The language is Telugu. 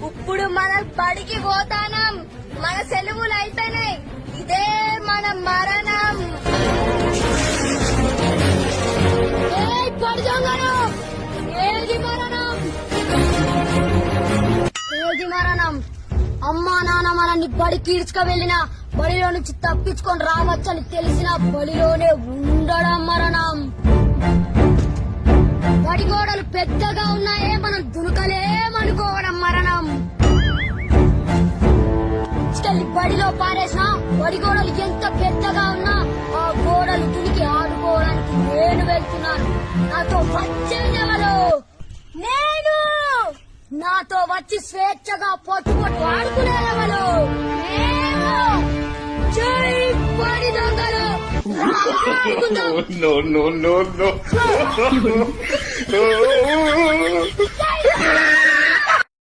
ఇప్పుడు మన బడికి పోతానం, మన సెలవులు అయిపోయినాయి, ఇదే మన మరణం. బడి దొంగను, ఏది మరణం, ఏది మరణం? అమ్మా నాన్న మనల్ని బడికి ఈడ్చుకు వెళ్ళిన, బడిలో నుంచి తప్పించుకొని రావచ్చని తెలిసిన బడిలోనే ఉండడం మరణం. బడి గోడలు పెద్దగా ఉన్నాయే, మనం దునకలేమనుకోవడం మరణం. బడిలో పారేసిన బడి గోడలు ఎంత పెద్దగా ఉన్నా ఆ గోడలు దునికి ఆడుకోవడానికి నేను వెళ్తున్నాను. నాతో వచ్చేదెవరు? నేను. నాతో వచ్చి స్వేచ్ఛగా పొట్టు పొట్టు ఆడుకునేదెవరు? నేను. జై బడి దొంగలు. No.